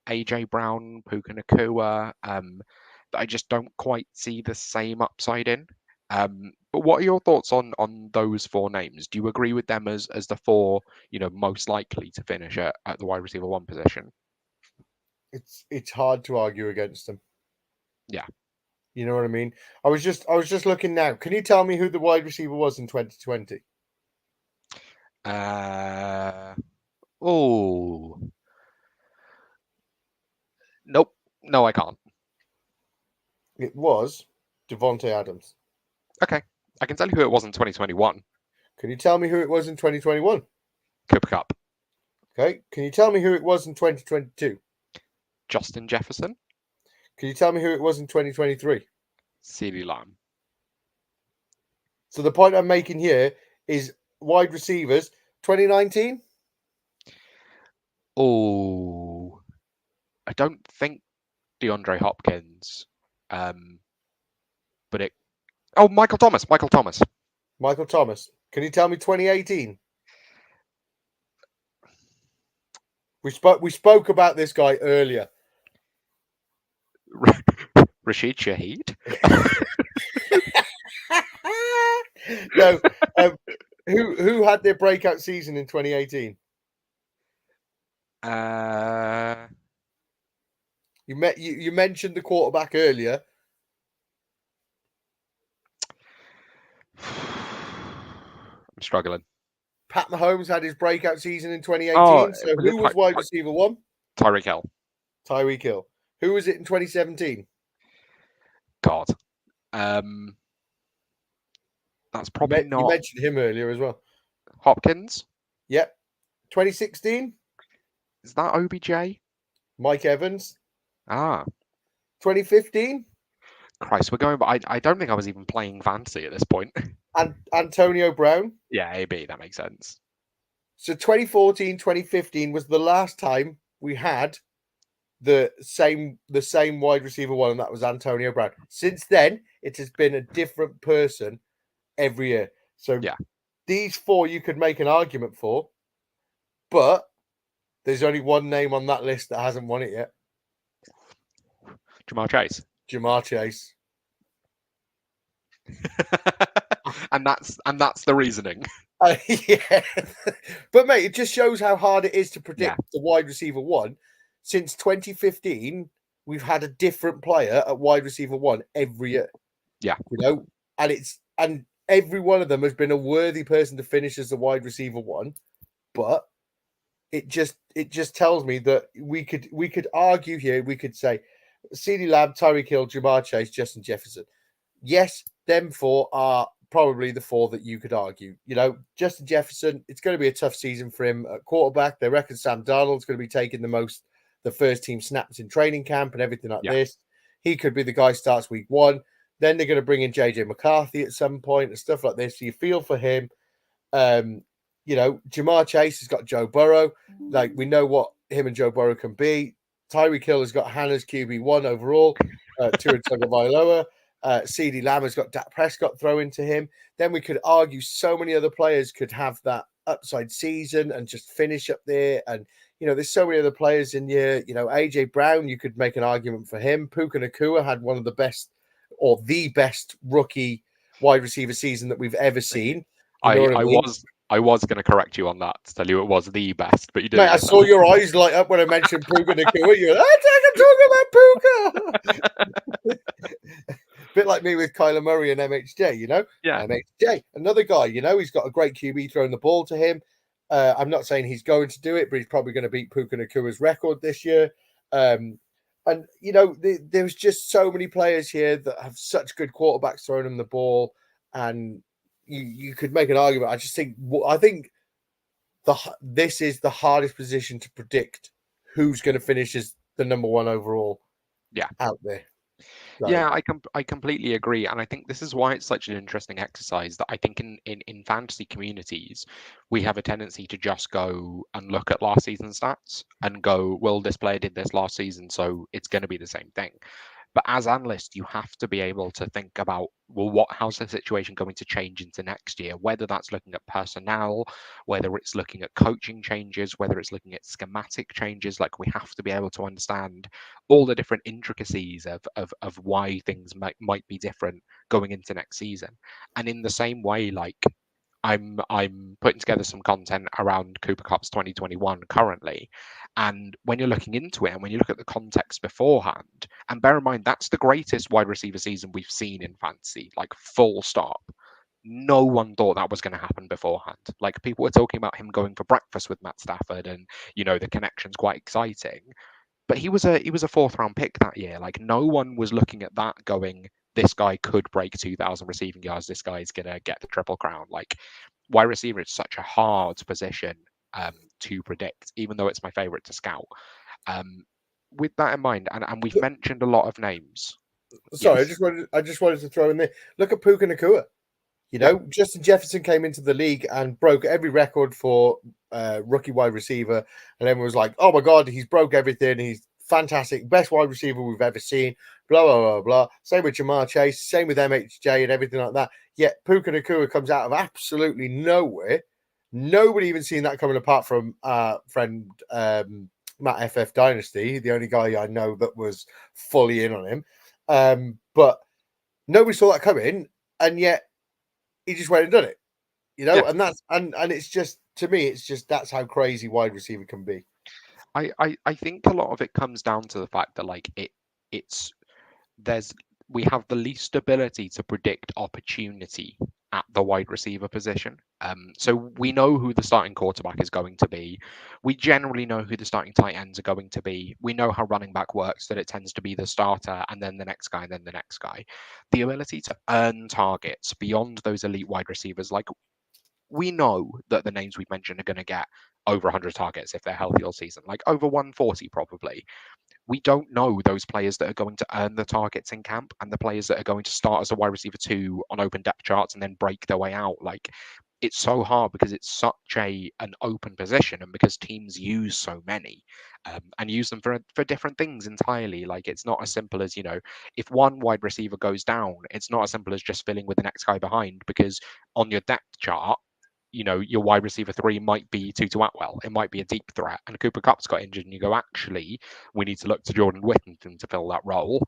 AJ Brown, Puka Nacua, that I just don't quite see the same upside in. But what are your thoughts on those 4 names? Do you agree with them as the 4, most likely to finish at the wide receiver 1 position? It's hard to argue against them. Yeah. You know what I mean? I was just looking now. Can you tell me who the wide receiver was in 2020? Nope. No, I can't. It was Devontae Adams. Okay. I can tell you who it was in 2021. Can you tell me who it was in 2021? Cooper Kupp. Okay. Can you tell me who it was in 2022? Justin Jefferson. Can you tell me who it was in 2023? CeeDee Lamb. So the point I'm making here is wide receivers 2019. Oh, I don't think DeAndre Hopkins. But it. Oh, Michael Thomas. Michael Thomas. Can you tell me 2018? We spoke about this guy earlier. Rashid Shaheed. No, who had their breakout season in 2018? You mentioned the quarterback earlier. I'm struggling. Pat Mahomes had his breakout season in 2018. So who was wide receiver 1? Tyreek Hill. Tyreek Hill. Who was it in 2017? God. That's probably not. You mentioned him earlier as well. Hopkins? Yep. 2016? Is that OBJ? Mike Evans? 2015? Christ, we're going, but I don't think I was even playing fantasy at this point. And Antonio Brown? Yeah, AB, that makes sense. So 2014, 2015 was the last time we had the same wide receiver 1, and that was Antonio Brown. Since then, it has been a different person every year. So yeah, these 4 you could make an argument for, but there's only one name on that list that hasn't won it yet. Jamar Chase. and that's the reasoning. Yeah. But mate, it just shows how hard it is to predict the wide receiver 1. Since 2015, we've had a different player at wide receiver 1 every year. Yeah. And every one of them has been a worthy person to finish as the wide receiver 1. But it just tells me that we could argue here. We could say CeeDee Lamb, Tyreek Hill, Jamar Chase, Justin Jefferson. Yes, them 4 are probably the 4 that you could argue. Justin Jefferson, it's going to be a tough season for him at quarterback. They reckon Sam Darnold's going to be taking the first team snaps in training camp and everything like this. He could be the guy starts week 1. Then they're going to bring in JJ McCarthy at some point and stuff like this. So you feel for him. Jamar Chase has got Joe Burrow. Like, we know what him and Joe Burrow can be. Tyreek Hill has got Hannah's QB1 overall, Tua Tagovailoa. CeeDee Lamb has got Dak Prescott throw into him. Then we could argue so many other players could have that upside season and just finish up there. And, there's so many other players in here. AJ Brown, you could make an argument for him. Puka Nacua had one of the best or the best rookie wide receiver season that we've ever seen. I was going to correct you on that to tell you it was the best, but you didn't. Mate, I saw your eyes light up when I mentioned Puka Nacua. You're like, I'm talking about Puka. Bit like me with Kyler Murray and MHJ, Yeah. MHJ, another guy, he's got a great QB throwing the ball to him. I'm not saying he's going to do it, but he's probably going to beat Puka Nacua's record this year. And, there's just so many players here that have such good quarterbacks throwing them the ball. And you could make an argument. I think this is the hardest position to predict who's going to finish as the number one overall out there. Right. Yeah, I completely agree, and I think this is why it's such an interesting exercise that I think in fantasy communities we have a tendency to just go and look at last season's stats and go, well, this player did this last season, so it's going to be the same thing. But as analysts, you have to be able to think about, well, how's the situation going to change into next year? Whether that's looking at personnel, whether it's looking at coaching changes, whether it's looking at schematic changes. Like, we have to be able to understand all the different intricacies of why things might be different going into next season. And in the same way, like, I'm putting together some content around Cooper Cup's 2021 currently, and when you're looking into it and when you look at the context beforehand, and bear in mind that's the greatest wide receiver season we've seen in fantasy, like full stop. No one thought that was going to happen beforehand. Like, people were talking about him going for breakfast with Matt Stafford, and the connection's quite exciting. But he was a fourth round pick that year. Like, no one was looking at that going, this guy could break 2,000 receiving yards. This guy's going to get the Triple Crown. Like, wide receiver is such a hard position to predict, even though it's my favorite to scout. With that in mind, and we've mentioned a lot of names. Sorry, Yes. I just wanted to throw in there. Look at Puka Nacua. Justin Jefferson came into the league and broke every record for rookie wide receiver, and everyone was like, "Oh my god, he's broke everything. He's fantastic, best wide receiver we've ever seen." Blah blah blah blah. Same with Jamar Chase, same with MHJ and everything like that. Yet Puka Nacua comes out of absolutely nowhere. Nobody even seen that coming, apart from friend Matt FF Dynasty, the only guy I know that was fully in on him. But nobody saw that coming, and yet he just went and done it. Yeah. And that's and it's just, to me, it's just, that's how crazy wide receiver can be. I think a lot of it comes down to the fact that, like, we have the least ability to predict opportunity at the wide receiver position. So we know who the starting quarterback is going to be. We generally know who the starting tight ends are going to be. We know how running back works, that it tends to be the starter and then the next guy and then the next guy. The ability to earn targets beyond those elite wide receivers, like, we know that the names we've mentioned are going to get over 100 targets if they're healthy all season, like over 140 probably. We don't know those players that are going to earn the targets in camp and the players that are going to start as a wide receiver 2 on open depth charts and then break their way out. Like, it's so hard because it's such an open position, and because teams use so many and use them for different things entirely. Like, it's not as simple as, if one wide receiver goes down, it's not as simple as just filling with the next guy behind, because on your depth chart, your wide receiver 3 might be Tutu Atwell. It might be a deep threat, and Cooper Kupp's got injured, and you go, actually, we need to look to Jordan Whittington to fill that role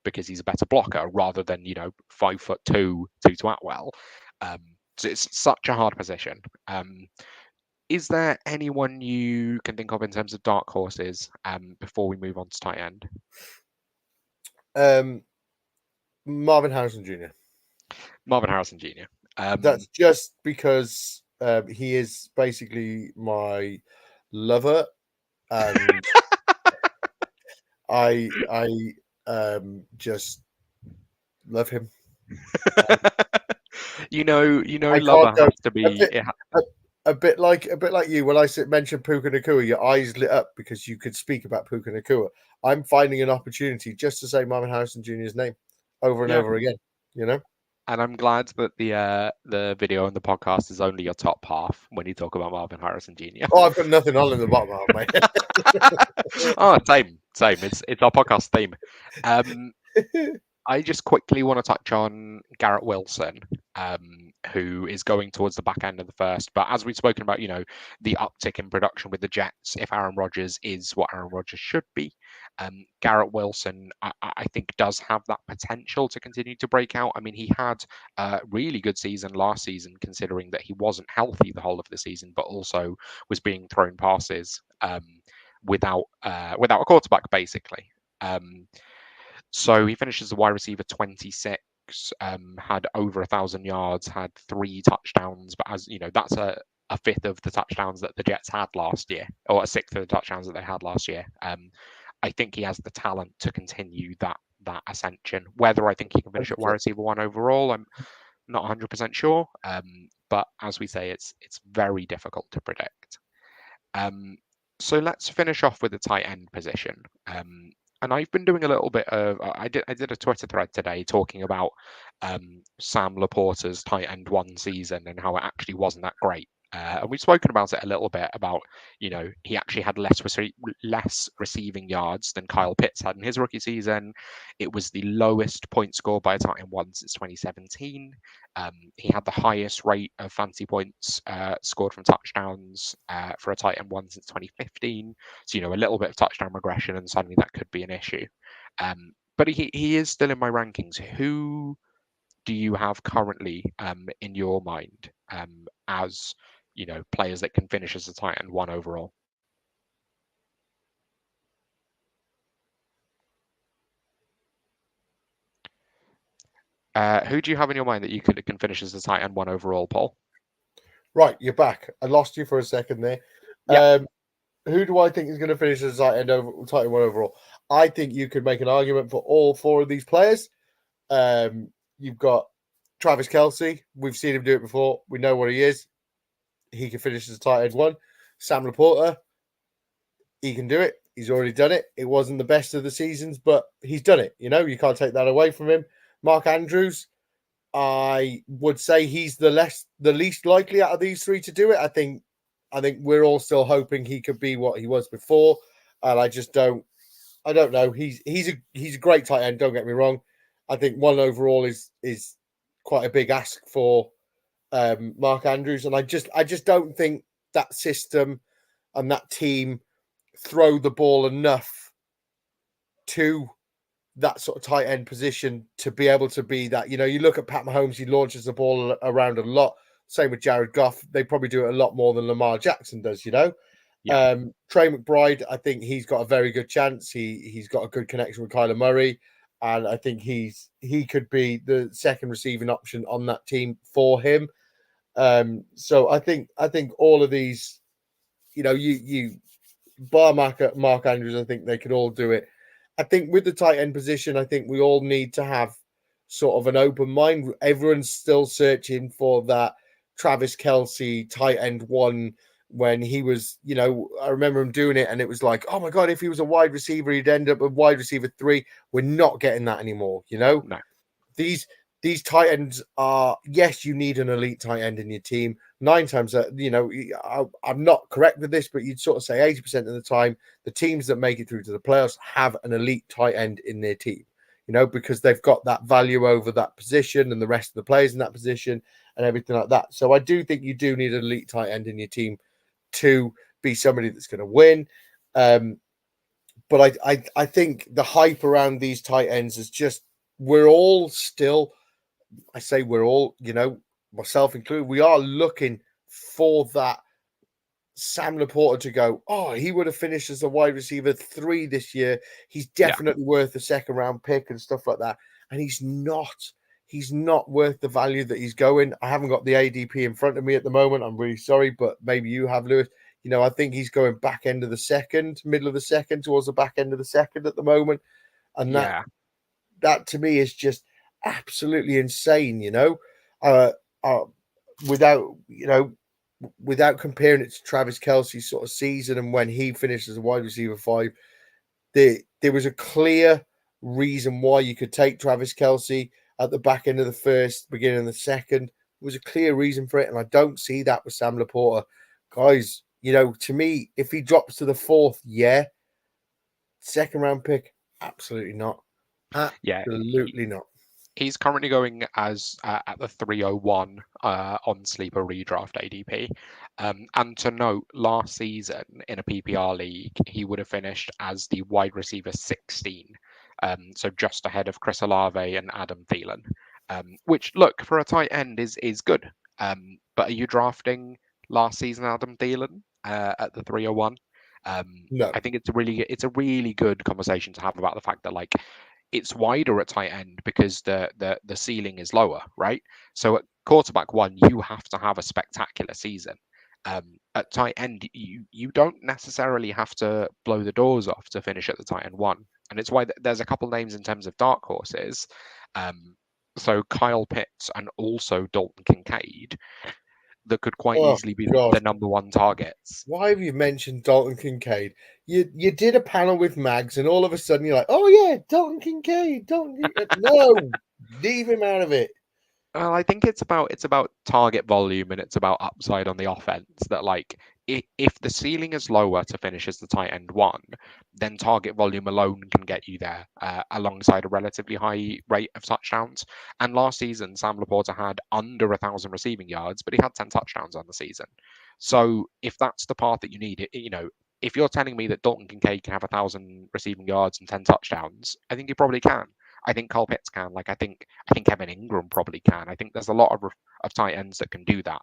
because he's a better blocker rather than 5'2" Tutu Atwell. So it's such a hard position. Is there anyone you can think of in terms of dark horses before we move on to tight end? Marvin Harrison Jr. Marvin Harrison Jr. That's just because he is basically my lover, and I just love him. Lover has to be a bit like you. When I mentioned Puka Nacua, your eyes lit up because you could speak about Puka Nacua. I'm finding an opportunity just to say Marvin Harrison Jr.'s name over and over again. And I'm glad that the video and the podcast is only your top half when you talk about Marvin Harrison Jr. Oh, I've got nothing on in the bottom half, mate. Oh, Same. It's our podcast theme. Um, I just quickly want to touch on Garrett Wilson, who is going towards the back end of the first. But as we've spoken about, the uptick in production with the Jets, if Aaron Rodgers is what Aaron Rodgers should be, Garrett Wilson, I think, does have that potential to continue to break out. I mean, he had a really good season last season, considering that he wasn't healthy the whole of the season, but also was being thrown passes without a quarterback, basically. So he finished as a wide receiver 26, had over 1,000 yards, had 3 touchdowns. But as you know, that's a fifth of the touchdowns that the Jets had last year, or a sixth of the touchdowns that they had last year. I think he has the talent to continue that ascension. Whether I think he can finish at wide receiver 1 overall, I'm not 100% sure. But as we say, it's very difficult to predict. So let's finish off with the tight end position. And I've been doing a little bit of I did a Twitter thread today talking about Sam Laporta's tight end 1 season and how it actually wasn't that great. And we've spoken about it a little bit about, he actually had less receiving yards than Kyle Pitts had in his rookie season. It was the lowest point scored by a tight end 1 since 2017. He had the highest rate of fantasy points scored from touchdowns for a tight end 1 since 2015. So, a little bit of touchdown regression, and suddenly that could be an issue. But he is still in my rankings. Who do you have currently in your mind as players that can finish as a tight end 1 overall? Who do you have in your mind that can finish as a tight end 1 overall, Paul? Right, you're back. I lost you for a second there. Yeah. Who do I think is going to finish as tight end 1 overall? I think you could make an argument for all 4 of these players. You've got Travis Kelce. We've seen him do it before. We know what he is. He can finish as a tight end 1. Sam Laporta, he can do it. He's already done it. It wasn't the best of the seasons, but he's done it. You can't take that away from him. Mark Andrews, I would say he's the least likely out of these 3 to do it. I think we're all still hoping he could be what he was before, and I don't know. He's a great tight end. Don't get me wrong. I think 1 overall is quite a big ask for Mark Andrews, and I just don't think that system and that team throw the ball enough to that sort of tight end position to be able to be that. You look at Pat Mahomes, he launches the ball around a lot. Same with Jared Goff. They probably do it a lot more than Lamar Jackson does, Yeah. Trey McBride, I think he's got a very good chance. He's got a good connection with Kyler Murray, and I think he could be the second receiving option on that team for him. So I think all of these, you bar Mark Andrews, I think they could all do it. I think with the tight end position, I think we all need to have sort of an open mind. Everyone's still searching for that Travis Kelce tight end 1 when he was, I remember him doing it and it was like, oh my God, if he was a wide receiver, he'd end up a wide receiver 3. We're not getting that anymore, No. These tight ends are, yes, you need an elite tight end in your team. 9 times, I'm not correct with this, but you'd sort of say 80% of the time, the teams that make it through to the playoffs have an elite tight end in their team, because they've got that value over that position and the rest of the players in that position and everything like that. So I do think you do need an elite tight end in your team to be somebody that's going to win. But I think the hype around these tight ends is just, we're all still, I say we're all, myself included, we are looking for that Sam Laporta to go, oh, he would have finished as a wide receiver 3 this year. He's definitely worth a second round pick and stuff like that. And he's not worth the value that he's going. I haven't got the ADP in front of me at the moment. I'm really sorry, but maybe you have, Lewis. I think he's going back end of the second, middle of the second, towards the back end of the second at the moment. And that to me is just absolutely insane, without comparing it to Travis Kelce's sort of season and when he finished as a wide receiver 5, there was a clear reason why you could take Travis Kelce at the back end of the first, beginning of the second. There was a clear reason for it, and I don't see that with Sam Laporta. Guys, to me, if he drops to the 4th, second round pick? Absolutely not. Yeah, Absolutely not. he's currently going as at the 301 on Sleeper Redraft ADP. And to note, last season in a PPR league, he would have finished as the wide receiver 16, so just ahead of Chris Olave and Adam Thielen. Which, look, for a tight end is good. But are you drafting last season Adam Thielen at the 301? No. I think it's a really good conversation to have about the fact that, like, it's wider at tight end because the ceiling is lower, right? So at quarterback one, you have to have a spectacular season. At tight end, you don't necessarily have to blow the doors off to finish at the tight end one, and it's why there's a couple names in terms of dark horses. So Kyle Pitts and also Dalton Kincaid that could quite Oh, easily be God. the number one targets. Why have you mentioned Dalton Kincaid? You did a panel with Mags, and all of a sudden you're like, oh yeah, Dalton Kincaid, No, leave him out of it. Well, I think it's about target volume and it's about upside on the offense. That, like, if the ceiling is lower to finish as the tight end one, then target volume alone can get you there alongside a relatively high rate of touchdowns. And last season, Sam Laporta had under 1,000 receiving yards, but he had 10 touchdowns on the season. So if that's the path that you need, if you're telling me that Dalton Kincaid can have 1,000 receiving yards and 10 touchdowns, I think he probably can. I think Kyle Pitts can. Like, I think Kevin Ingram probably can. I think there's a lot of tight ends that can do that,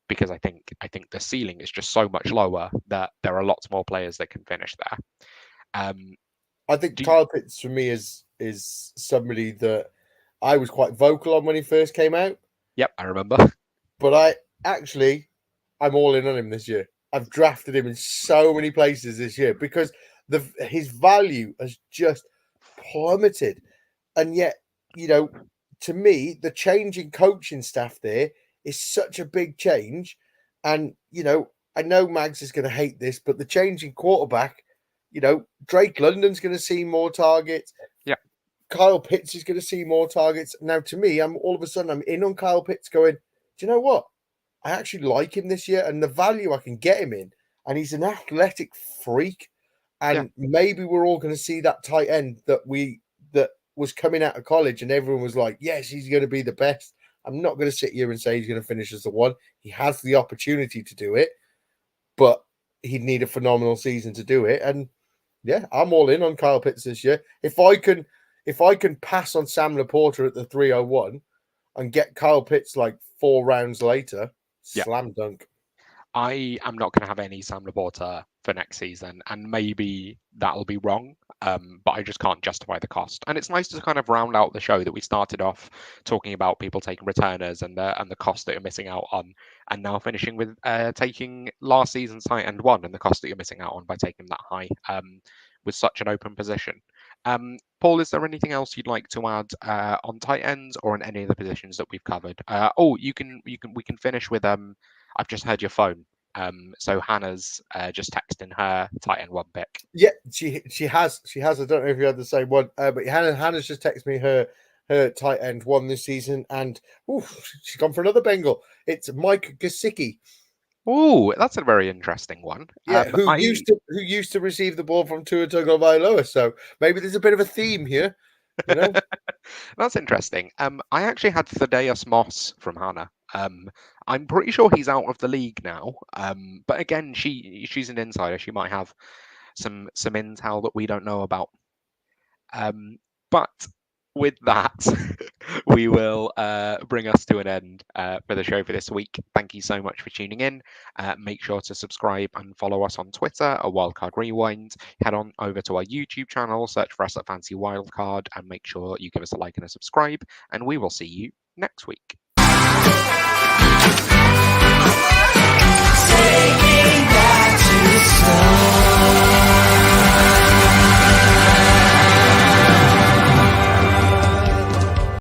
because I think the ceiling is just so much lower that there are lots more players that can finish there. I think Kyle Pitts for me is somebody that I was quite vocal on when he first came out. Yep, I remember. But I'm all in on him this year. I've drafted him in so many places this year because his value has just plummeted. And yet, to me, the change in coaching staff there is such a big change. And, I know Mags is going to hate this, but the change in quarterback, Drake London's going to see more targets. Yeah. Kyle Pitts is going to see more targets. Now, to me, I'm in on Kyle Pitts going, do you know what? I actually like him this year and the value I can get him in. And he's an athletic freak. And maybe we're all going to see that tight end that was coming out of college and everyone was like, yes, he's going to be the best. I'm not going to sit here and say he's going to finish as the one. He has the opportunity to do it, but he'd need a phenomenal season to do it. And yeah, I'm all in on Kyle Pitts this year. If I can pass on Sam Laporta at the 301 and get Kyle Pitts like 4 rounds later, slam dunk. I am not going to have any Sam Laporta for next season, and maybe that'll be wrong, but I just can't justify the cost. And it's nice to kind of round out the show that we started off talking about people taking returners and the cost that you're missing out on, and now finishing with taking last season's tight end one and the cost that you're missing out on by taking that high with such an open position. Paul, is there anything else you'd like to add on tight ends or on any of the positions that we've covered? We can finish with I've just heard your phone. So Hannah's just texting her tight end one pick. Yeah, she has. I don't know if you had the same one, but Hannah's just texted me her tight end one this season, and she's gone for another Bengal. It's Mike Gesicki. Oh, that's a very interesting one. Yeah, who used to receive the ball from Tua Tagovailoa. So maybe there's a bit of a theme here. That's interesting. I actually had Thaddeus Moss from Hannah. I'm pretty sure he's out of the league now. But again, she's an insider. She might have some intel that we don't know about. But with that, we will bring us to an end for the show for this week. Thank you so much for tuning in. Make sure to subscribe and follow us on Twitter at Wildcard Rewind. Head on over to our YouTube channel, search for us at Fancy Wildcard, and make sure you give us a like and a subscribe. And we will see you next week.